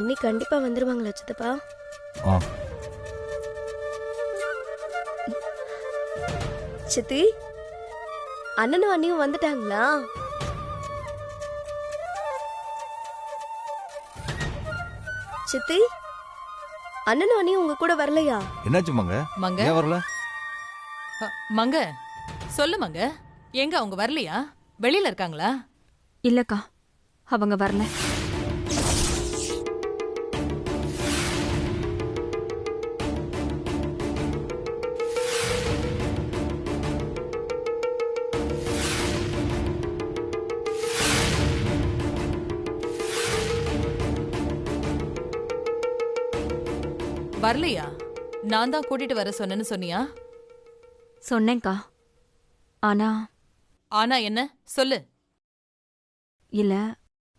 அண்ணி கண்டிப்பா வந்துருவாங்களா சித்தப்பா? ஆ சித்தி, அண்ணனும் அண்ணியும் வந்துட்டாங்களா? சித்தி, அண்ணனும் அண்ணியும் உங்க கூட வரலையா? என்னாச்சு மங்க? மங்க ஏன் வரல? மங்க சொல்லு மங்க, எங்க அவங்க வரலையா? வெளியில இருக்காங்களா? இல்லக்கா, அவங்க வரல. வரலையா? நான் தான் கூட்டிட்டு வர சொன்னேன்னு சொன்னியா? சொன்னேன்க்கா. ஆனா ஆனா என்ன சொல்லு. இல்ல,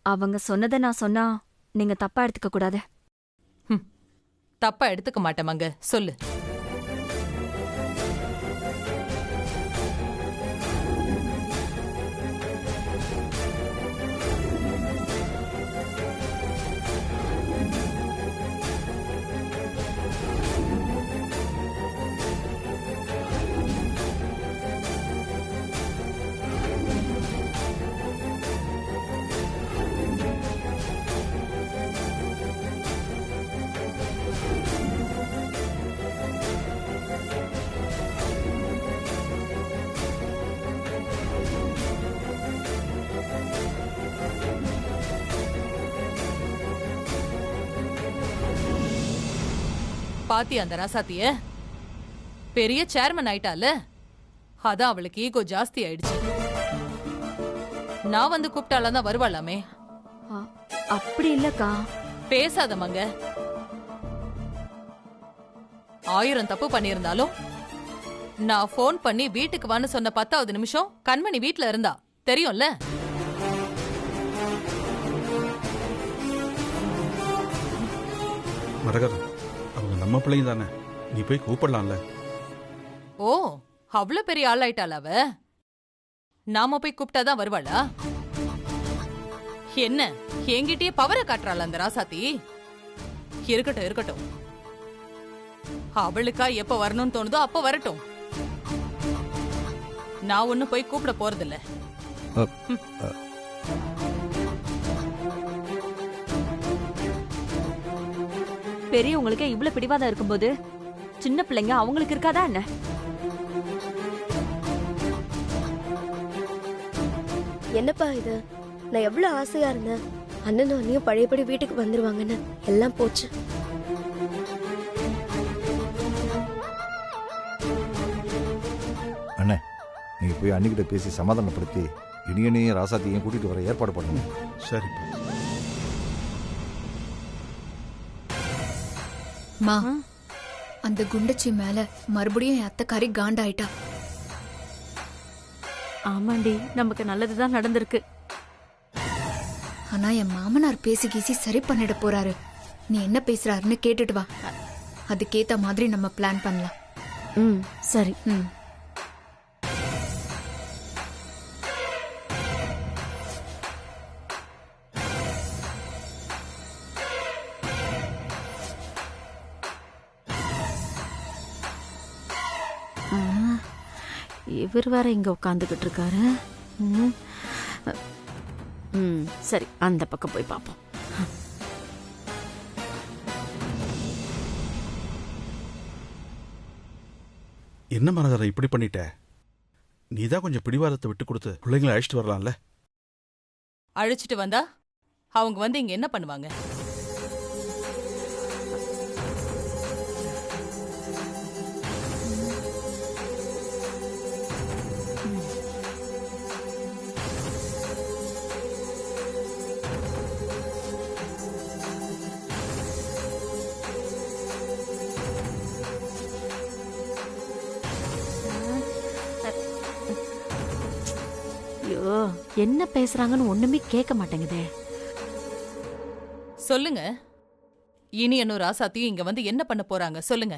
அவங்க சொன்னதை நான் சொன்னா நீங்க தப்பா எடுத்துக்க கூடாது. தப்பா எடுத்துக்க மாட்டேன் மங்க, சொல்லு. பாத்தி அந்த ராசாத்திய பெரிய சேர்மன் ஆயிட்டால, அதான் அவளுக்கு ஈகோ ஜாஸ்தி ஆயிடுச்சு. நான் வந்து கூப்பிட்டாலாம் தான் வருவாளாமே. அப்படி இல்லக்கா. பேசாத மங்க. 1000 தப்பு பண்ணியிருந்தாலும் நான் போன் பண்ணி வீட்டுக்கு வான்னு சொன்ன 10வது நிமிஷம் கண்மணி வீட்ல இருந்தா தெரியும்ல. மரகர், அவங்க நம்ம பிள்ளைங்க தானே, நீ போய் கூப்பிடலாம்ல. ஓ, அவ்வளவு பெரிய ஆளாயிட்டாள அவ? நாம போய் கூப்பிட்டாதான் வருவாளா? என்ன என்கிட்டயே பவரை காட்டுறாள் அந்த ராசாத்தி? இருக்கட்டும் இருக்கட்டும், அவளுக்கா எப்ப வரணும்னு தோணுதோ அப்ப வரட்டும். நான் ஒன்னும் போய் கூப்பிட போறதில்ல. பெரியவங்களுக்கே இவ்வளவு பிடிவாதம் இருக்கும்போது சின்ன பிள்ளைங்க அவங்களுக்கு இருக்காதா என்ன? என்னப்பா இது? நான் எவ்வளவு ஆசையா இருந்தேன் அண்ணனும் அண்ணியும் பழையபடி வீட்டுக்கு வந்துருவாங்கன்னு. எல்லாம் போச்சு. அண்ணே, நீங்க போய் அன்னிக்கிட்ட பேசி சமாதானப்படுத்தி இனியனையும் ராசாத்தியையும் கூட்டிட்டு வர ஏற்பாடு பண்ணுங்க. சரி மா, அந்த குண்டச்சி மேல மறுபடியும் என் அத்தைக்காரி காண்டாயிட்டா. ஆமாண்டி, நமக்கு நல்லதுதான் நடந்திருக்கு. ஆனா என் மாமனார் பேசி கீசி சரி பண்ணிட போறாரு. நீ என்ன பேசுறாருன்னு கேட்டுட்டு வா, அதுக்கேத்த மாதிரி நம்ம பிளான் பண்ணலாம். சரி. இவர் வேற இங்க உட்காந்துக்கிட்டு இருக்காரு. சரி, அந்த பக்கம் போய் பார்ப்போம். என்ன மரகரை இப்படி பண்ணிட்ட? நீதான் கொஞ்சம் பிடிவாதத்தை விட்டு கொடுத்து பிள்ளைங்களை அழைச்சிட்டு வரலாம்ல. அழைச்சிட்டு வந்தா அவங்க வந்து இங்க என்ன பண்ணுவாங்க? ஐயோ, என்ன பேசுறாங்கன்னு ஒண்ணுமே கேட்க மாட்டேங்குதே. சொல்லுங்க, இனி என்ன ராசாத்தியும் இங்க வந்து என்ன பண்ண போறாங்க சொல்லுங்க.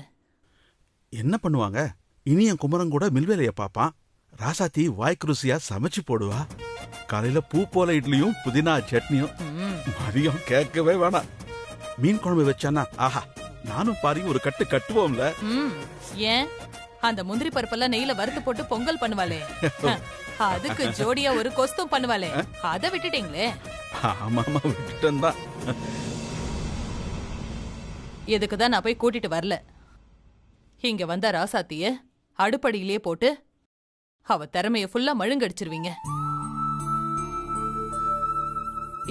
என்ன பண்ணுவாங்க? இனி என் குமரன் கூட மில்வேலைய பாப்பான். ராசாத்தி வாய்க்கு ருசியா சமைச்சு போடுவா. காலையில பூ போல இட்லியும் புதினா சட்னியும். மதியம் கேட்கவே வேணாம். மீன் குழம்பு வச்சானா ஆஹா, நானும் பாரி ஒரு கட்டு கட்டுவோம்ல. ஏன் அந்த முந்திரி பருப்பெல்லாம் நெய்ல வறுத்து போட்டு பொங்கல் பண்ணுவாளே, அதுக்கு ஜோடியா ஒரு கொஸ்தும் பண்ணுவாளே, அத விட்டுட்டீங்களே. ஆமா ஆமா, விட்டுட்டேன் தான். எதுக்குதான் நான் போய் கூட்டிட்டு வரல. இங்க வந்த ராசாத்திய அடுப்படியிலே போட்டு அவ திறமைய ஃபுல்லா மழுங்கடிச்சிருவீங்க.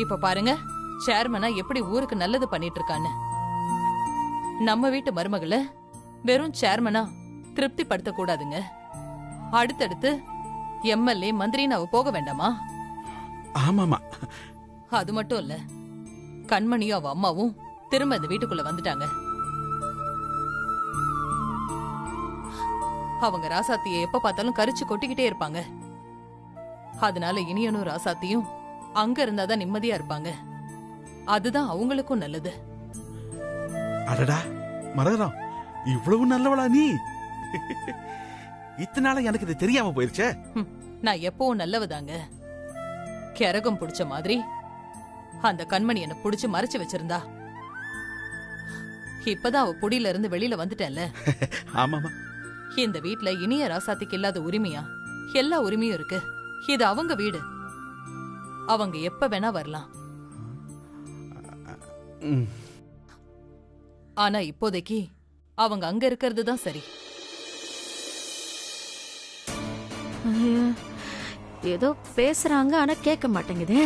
இப்ப பாருங்க, சேர்மனா எப்படி ஊருக்கு நல்லது பண்ணிட்டு இருக்கான்னு. நம்ம வீட்டு மருமகளை வெறும் சேர்மனா திருப்தி படுத்த கூடாதுங்க. அடுத்தடுத்து எம்எல்ஏ மந்திரின்னு அவ போக வேண்டாமா? ஆமாமா. அது மட்டும் இல்ல, கண்மணியும் அவ அம்மாவும் திரும்ப இந்த வீட்டுக்குள்ள வந்துட்டாங்க. அவங்க ராசாத்திய எப்ப பார்த்தாலும் கரிச்சு கொட்டிக்கிட்டே இருப்பாங்க. அதனால இனியனும் ராசாத்தியும் அங்க இருந்தாதான் நிம்மதியா இருப்பாங்க. அதுதான் அவங்களுக்கும் நல்லது. அடடா மரகதம், இவ்வளவு நல்லவளா நீ? இத்தனை நாளா எனக்கு இது தெரியாம போயிருச்சே. நான் எப்பவும் நல்லவதாங்க. கரகம் புடிச்ச மாதிரி அந்த கண்மணி என்ன புடிச்சு மறைச்சு வச்சிருந்தா. இப்பதான் அவ புடியில இருந்து வெளியில வந்துட்டேன்ல. ஆமாமா. இந்த வீட்ல இனிய ராசாத்திக்கு இல்லாத உரிமையா? எல்லா உரிமையும் இருக்கு. இது அவங்க வீடு. அவங்க எப்ப வேணா வரலாம். ஆனா இப்போதைக்கு அவங்க அங்க இருக்கிறது தான் சரி. ஏதோ பேசுறாங்க, ஆனா கேட்க மாட்டேங்குதே.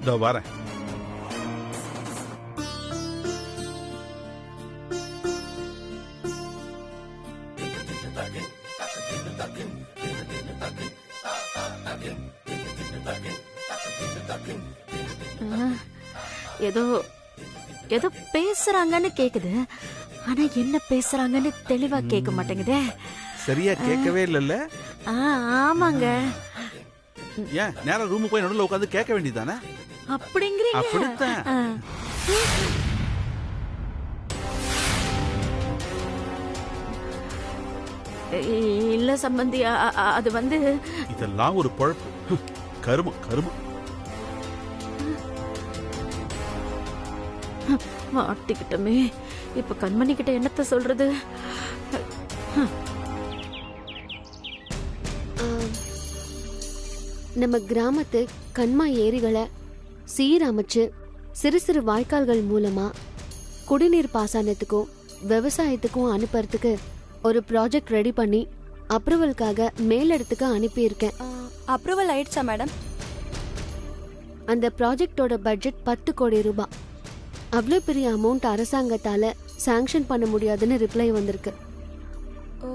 இதோ வரேன். ஏதோ ஏதோ பேசுறாங்கன்னு கேக்குது, ஆனா என்ன பேசுறாங்கன்னு தெளிவா கேட்க மாட்டேங்குதே. சரியா கேட்கவே இல்லல்ல? ஆமாங்க. ஏன் நேரா ரூமுக்கு போய் நடுவுல உட்கார்ந்து கேட்க வேண்டியதானே? அப்படிங்கிறீங்க? அப்படித்தான். இல்ல சம்பந்தி, அது வந்து இதெல்லாம் ஒரு பொழப்பு. கருமம் கருமம். மாட்டிக்கிட்டமே. இப்ப கண்மணி கிட்ட என்னத்த சொல்றது? நம்ம கிராமத்து கண்மா ஏரிகளை சீரமைச்சு சிறு சிறு வாய்க்கால்கள் மூலமா குடிநீர் பாசனத்துக்கும் விவசாயத்துக்கும் அனுப்புறதுக்கு ஒரு ப்ராஜெக்ட் ரெடி பண்ணி அப்ரூவலுக்காக மேலிடத்துக்கு அனுப்பியிருக்கேன். அப்ரூவல் ஆயிடுச்சா மேடம்? அந்த ப்ராஜெக்டோட பட்ஜெட் 10 கோடி ரூபாய். அவ்வளோ பெரிய அமௌண்ட் அரசாங்கத்தால சாங்ஷன் பண்ண முடியாதுன்னு ரிப்ளை வந்திருக்கு. ஓ,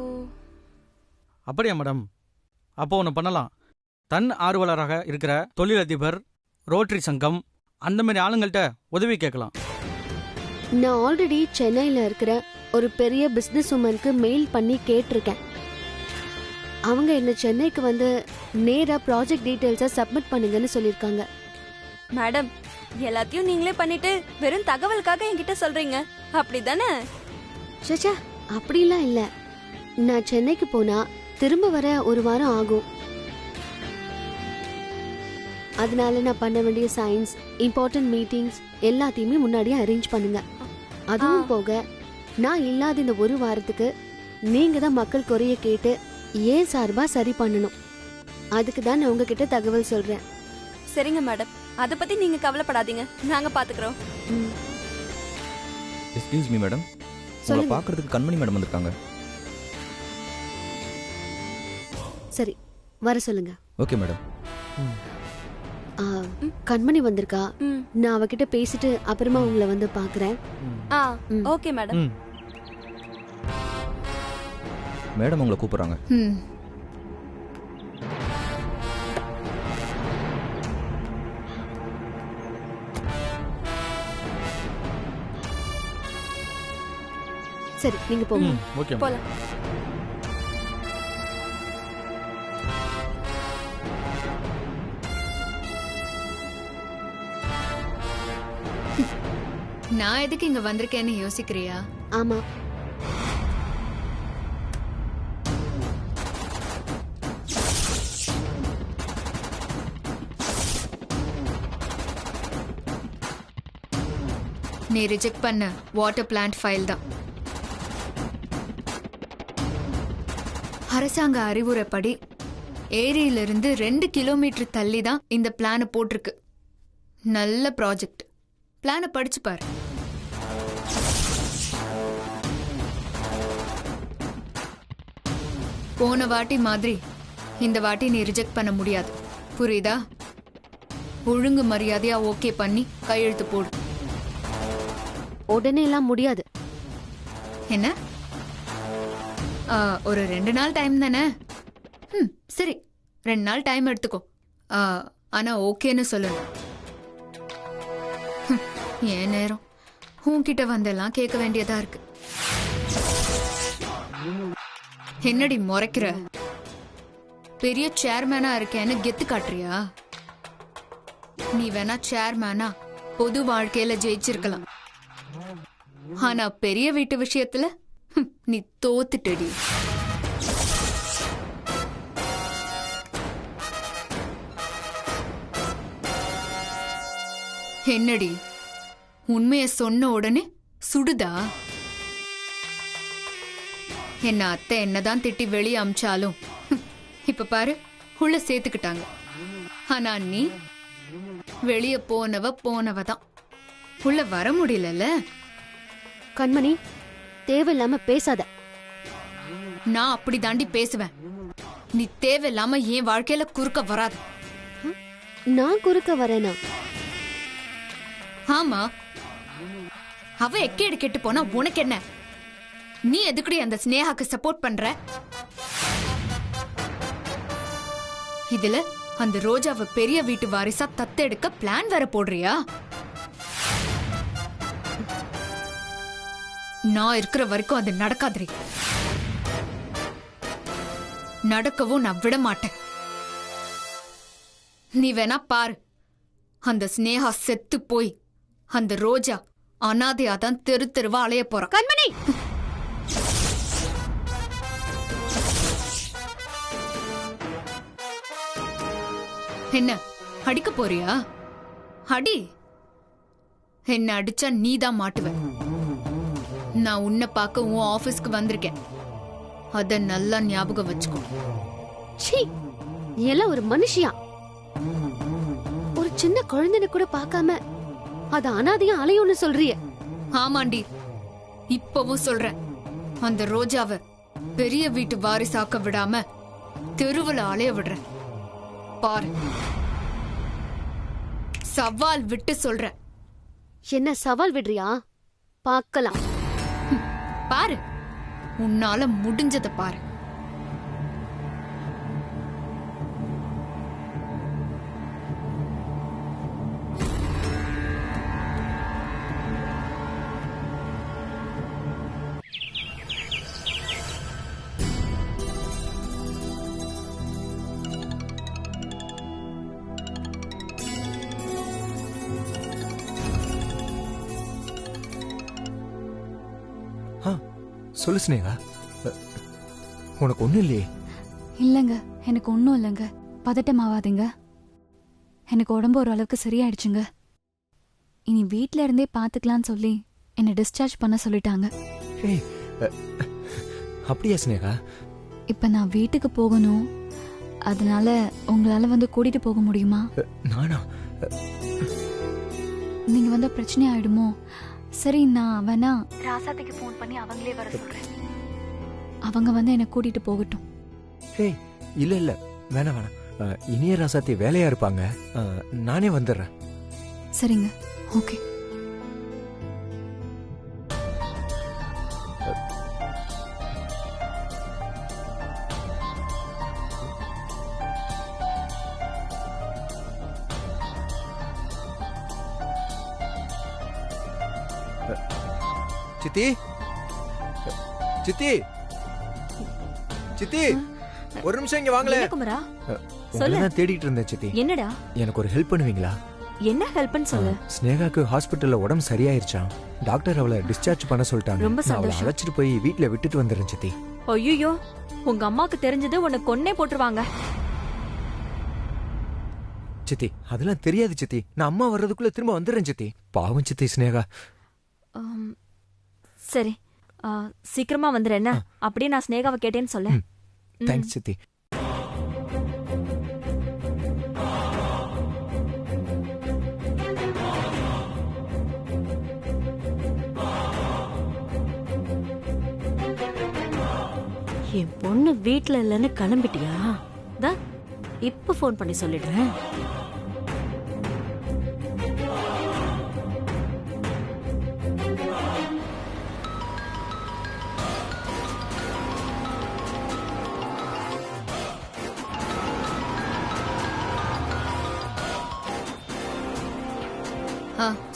அப்படியா மேடம்? அப்போ ஒன்று பண்ணலாம். தன் ஆர்வலராக இருக்கிற தொழிலதிபர், ரோட்டரி சங்கம், அந்த மாதிரி ஆளுங்கள்ட்ட உதவி கேட்கலாம். நான் ஆல்ரெடி சென்னையில் இருக்கிற ஒரு பெரிய பிஸ்னஸ் உமனுக்கு மெயில் பண்ணி கேட்டிருக்கேன். அவங்க என்ன சென்னைக்கு வந்து நேரா ப்ராஜெக்ட் டீடைல்ஸை சப்மிட் பண்ணுங்கன்னு சொல்லியிருக்காங்க. மேடம், எல்லாத்தையும் நீங்களே பண்ணிட்டு வெறும் தகவலுக்காக என்கிட்ட சொல்றீங்க, அப்படிதானே? சச்சா, அப்படிலாம் இல்லை. நான் சென்னைக்கு போனா திரும்ப வர ஒரு வாரம் ஆகும். அதனால நான் பண்ண வேண்டிய சயின்ஸ், இம்பார்ட்டன்ட் மீட்டிங்ஸ் எல்லாத்தையுமே முன்னாடியே அரேஞ்ச் பண்ணுங்க. அதுவும் போக நான் இல்லாத இந்த ஒரு வாரத்துக்கு நீங்க தான் மக்கள் குறைய கேட்டு ஏன் சார்பா சரி பண்ணணும். அதுக்கு தான் நான் உங்ககிட்ட தகவல் சொல்றேன். சரிங்க மேடம், அத பத்தி நீங்க கவலைப்படாதீங்க, நாங்க பாத்துக்கிறோம். எக்ஸ்கியூஸ் மீ மேடம், உங்களை சொல்லுங்க. பார்க்கறதுக்கு கண்மணி மேடம் வந்திருக்காங்க. சரி, வர சொல்லுங்க. Okay madam. கண்மணி வந்திருக்கா. நான் அவகிட்ட பேசிட்டு அப்புறமா உங்களை வந்து பாக்குறேன். Okay madam. மேடம் உங்களை கூப்பிடுறாங்க. சரி, நீங்க போங்க. ஓகே. போலாம். நான் எதுக்கு இங்க வந்திருக்கேன்னு யோசிக்கிறியா? ஆமா, நீ ரிஜெக்ட் பண்ண வாட்டர் பிளான்ட் ஃபைல் தான். அரசாங்க அறிவுரைப்படி ஏரியிலிருந்து 2 கிலோமீட்டர் தள்ளி தான் இந்த பிளான போட்டிருக்கு. நல்ல ப்ராஜெக்ட். பிளான படிச்சு பாரு. போன வாட்டி மாதிரி இந்த வாட்டி நீ ரிஜெக்ட் பண்ண முடியாது. புரியுதா? ஒழுங்கு மரியாதையா ஓகே பண்ணி கையெழுத்து போடு. உடனே எல்லாம் முடியாது. என்ன? ஒரு 2 நாள் டைம் தானே? சரி, 2 நாள் டைம் எடுத்துக்கோ. ஆனா ஓகேன்னு சொல்லணும். ஏன் நேரம் உன்கிட்ட வந்தெல்லாம் கேட்க வேண்டியதா இருக்கு. என்னடி முறைக்கிற? பெரிய சேர்மேனா இருக்கேன்னு கெத்து காட்டுறியா? நீ வேணா சேர்மேனா பொது வாழ்க்கையில ஜெயிச்சிருக்கலாம். ஆனா பெரிய வீட்டு விஷயத்துல நீ தோத்துட்டடி. என்னடி உண்மைய சொன்ன உடனே சுடுதா? என்ன அத்தை என்னதான் திட்டி வெளியே அமிச்சாலும் இப்ப பாரு உள்ள சேர்த்துக்கிட்டாங்க. ஆனா நீ வெளிய போனவ தான். உள்ள வர முடியல. கண்மணி, தேவையில்லாம பேசாத. நான் அப்படி தாண்டி பேசுவேன். நீ தேவையில்லாம என் வாழ்க்கையில குறுக்க வராது. நான் குறுக்க வரேனா? ஆமா, அவ எக்கேடு கெட்டு போனா உனக்கு என்ன? நீ எதுக்குடி அந்த ஸ்னேகாக்கு சப்போர்ட் பண்ற? இதுல அந்த ரோஜாவை பெரிய வீட்டு வாரிசா தத்தெடுக்க பிளான் வேற போடுறியா? நான் இருக்கிற வரைக்கும் அது நடக்காதுரி. நடக்கவும் நான் விட மாட்டேன். நீ வேணா பாரு, அந்த ஸ்னேகா செத்து போய் அந்த ரோஜா அனாதையாதான் தெரு தெருவா அலைய போறா. கண்மணி, என்ன அடிக்க போறியா? அடி. என்ன அடிச்சா நீதான் மாட்டுவ. நான் உன்னை பார்க்க உன் ஆபீஸ்க்கு வந்திருக்கேன். அத நல்லா ஞாபகம் வச்சுக்கோ. சீ, நீ எல்லாம் ஒரு மனுஷியா? ஒரு சின்ன குழந்தைன கூட பார்க்காம அது அனாதையா அலையும்னு சொல்றிய? ஆமாண்டி, இப்பவும் சொல்றேன். அந்த ரோஜாவை பெரிய வீட்டு வாரிசாக்க விடாம தெருவுல அலைய விடுறேன். பாரு, சவால் விட்டு சொல்றேன். என்ன சவால் விடுறியா? பார்க்கலாம். பாரு, உன்னால முடிஞ்சத பாரு. சொல்லு ஸ்னேகா, உனக்கு ஒண்ணும் இல்லையே? இல்லைங்க, எனக்கு ஒன்றும் இல்லைங்க. பதட்டமாவாதீங்க. எனக்கு உடம்பு ஓரளவுக்கு சரியாயிடுச்சுங்க. இனி வீட்டில இருந்தே பார்த்துக்கலான்னு சொல்லி என்னை டிஸ்சார்ஜ் பண்ண சொல்லிட்டாங்க. அப்படியா ஸ்னேகா? இப்போ நான் வீட்டுக்கு போகணும். அதனால உங்களால வந்து கூட்டிட்டு போக முடியுமா? நானா? நீங்க வந்த பிரச்சனை ஆயிடுமோ? சரி, நான் வேணா ராசாத்திக்கு ஃபோன் பண்ணி அவங்களே வர சொல்றேன். அவங்க வந்து என்னை கூட்டிட்டு போகட்டும். இல்ல இல்ல, வேணாம் வேணாம். இனிய ராசாத்தி வேலையா இருப்பாங்க. நானே வந்துடுறேன். சரிங்க, ஓகே. சித்தி, சித்தி, சித்தி, ஒரு நிமிஷம் இங்க வாங்களே. குமரா, உங்களதான் தேடிட்டு இருந்தேன் சித்தி. என்னடா? எனக்கு ஒரு ஹெல்ப் பண்ணுவீங்களா? என்ன ஹெல்ப்னு சொல்லு. ஸ்னேகாக்கு ஹாஸ்பிட்டல்ல உடம்பு சரியாயிருச்சாம். டாக்டர் அவளை டிஸ்சார்ஜ் பண்ண சொல்லிட்டாங்க. ரொம்ப நான் அவளை சந்தோஷம். அழைச்சிட்டு போய் வீட்டுல விட்டுட்டு வந்துடுறேன் சித்தி. ஐயோ, உங்க அம்மாக்கு தெரிஞ்சது உன்னை கொன்னே போட்டுருவாங்க. சித்தி, அதெல்லாம் தெரியாது சித்தி. நான் அம்மா வர்றதுக்குள்ள திரும்ப வந்துடுறேன் சித்தி. பாவம் சித்தி ஸ்னேகா. சரி சீக்கிரமா வந்துரு என்ன. அப்படியே நான் ஸ்னேகாவை கேட்டேன்னு சொல்ல. தேங்க்ஸ் சித்தி. என் பொண்ணு வீட்ல இல்லைன்னு கிளம்பிட்டியா? இப்ப ஃபோன் பண்ணி சொல்லிடுறேன்.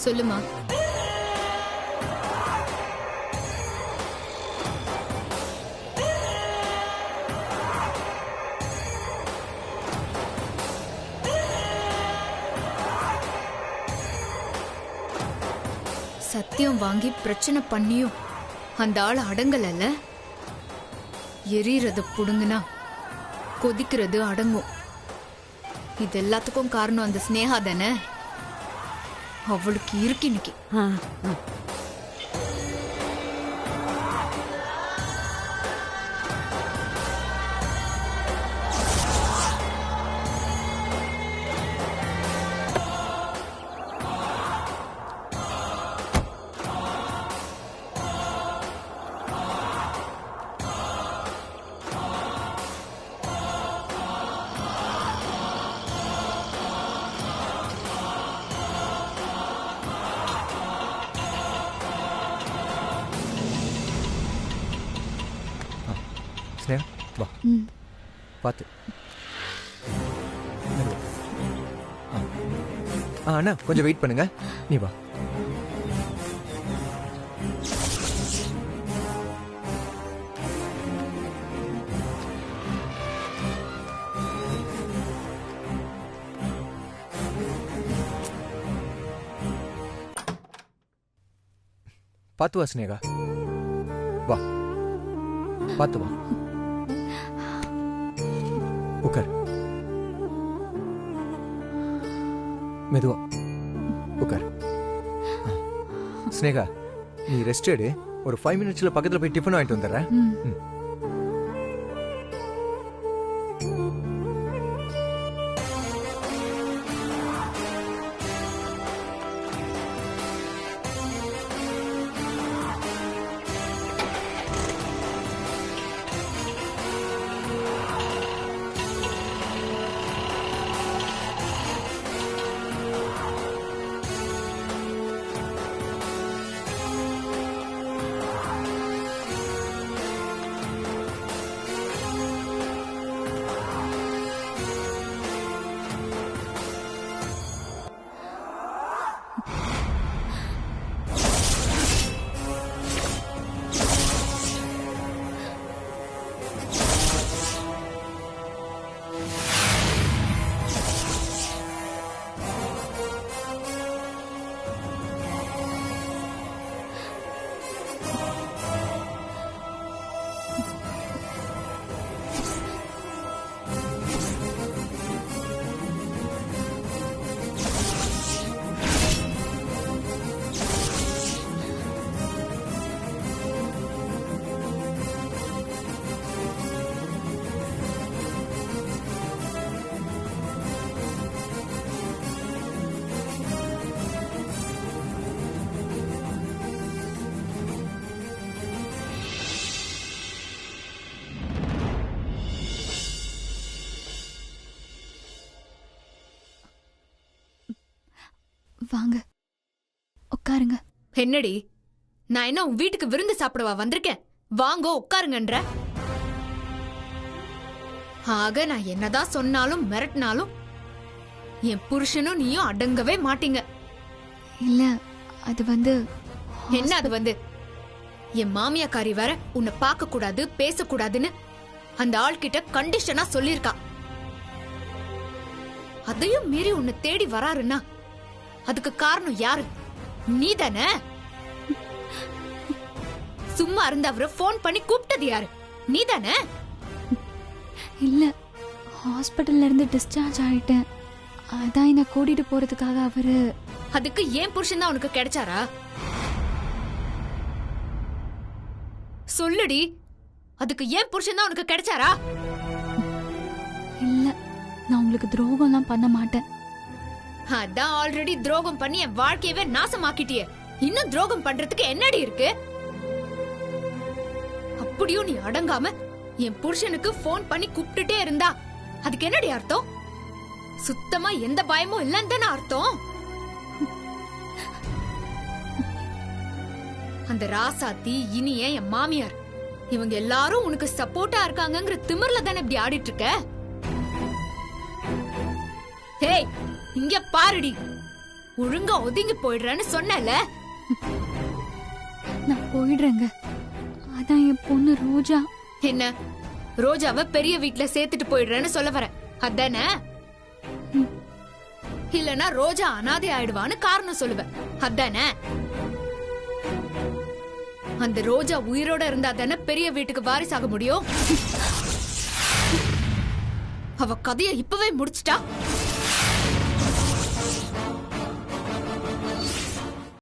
சொல்லுமா. சத்தியம் வாங்கி பிரச்சனை பண்ணியும் அந்த ஆள் அடங்கலல்ல. எரியறது புடுங்குனா கொதிக்கிறது அடங்கும். இது எல்லாத்துக்கும் காரணம் அந்த ஸ்னேகா தானே. அவளுக்கு இருக்கு இன்னைக்கு. ஸ்னேகா வா. பார்த்து. அண்ணா கொஞ்சம் வெயிட் பண்ணுங்க. நீ வா. பார்த்து வா ஸ்னேகா. வா பார்த்து வா. உட்கார். மெதுவா உட்கார். ஸ்னேகா நீ ரெஸ்ட் எடு. ஒரு 5 மினிட்ஸ்ல பக்கத்துல போய் டிஃபன் வாங்கிட்டு வந்துடுறேன். வாங்க உட்காருங்க. என்னடி நான் என்ன உன் வீட்டுக்கு விருந்து சாப்பிடவா வந்திருக்கேன்? வாங்கோ உட்காருங்கன்ற. ஆக நான் என்னதான் சொன்னாலும் மிரட்டினாலும் என் புருஷனும் நீயும் அடங்கவே மாட்டீங்க. இல்ல அது வந்து. என்ன அது வந்து? என் மாமியாக்காரி வேற உன்னை பார்க்க கூடாது பேசக்கூடாதுன்னு அந்த ஆள்கிட்ட கண்டிஷனா சொல்லிருக்கா. அதையும் மீறி உன்னை தேடி வராருன்னா அதுக்கு காரணம் யாரு? நீ தானே. சும்மா இருந்த அவரை போன் பண்ணி கூப்பிட்டது யாரு? நீ தானே. இல்ல ஹாஸ்பிட்டல்ல இருந்து டிஸ்சார்ஜ் ஆயிட்டேன். அதான் என்ன கூட்டிட்டு போறதுக்காக அவரு. அதுக்கு ஏன் புருஷன் தான் உனக்கு கிடைச்சாரா? சொல்லுடி, அதுக்கு ஏன் புருஷன் தான் உனக்கு கிடைச்சாரா? இல்ல, நான் உங்களுக்கு துரோகம்லாம் பண்ண மாட்டேன். அதான் ஆல்ரெடி துரோகம் பண்ணி என் வாழ்க்கையவே நாசமாக்கிட்டியே. இன்னும் துரோகம் பண்றதுக்கு என்னடி இருக்கு? அப்படியும் நீ அடங்காம என் புருஷனுக்கு போன் பண்ணி கூப்பிட்டுட்டே இருந்தா அதுக்கு என்னடி அர்த்தம்? சுத்தமா எந்த பயமும் இல்லன்னு தானே அர்த்தம். அந்த ராசாத்தி, இனிய, என் மாமியார், இவங்க எல்லாரும் உனக்கு சப்போர்ட்டா இருக்காங்கங்கிற திமிர்ல தானே இப்படி ஆடிட்டு இருக்க? ஹேய், இங்க பாருடி, ஒழுங்கா ஒதுங்கி போயிடுறேன்னு சொன்னல. நான் போயிடுறேங்க. அதான் என் பொண்ணு ரோஜா. என்ன, ரோஜாவை பெரிய வீட்ல சேர்த்துட்டு போயிடுறேன்னு சொல்ல வர அதானே? இல்லனா ரோஜா அனாதை ஆயிடுவான்னு காரணம் சொல்லுவேன் அதானே? அந்த ரோஜா உயிரோட இருந்தா தானே பெரிய வீட்டுக்கு வாரிசாக முடியும். அவ கதைய இப்பவே முடிச்சிட்டா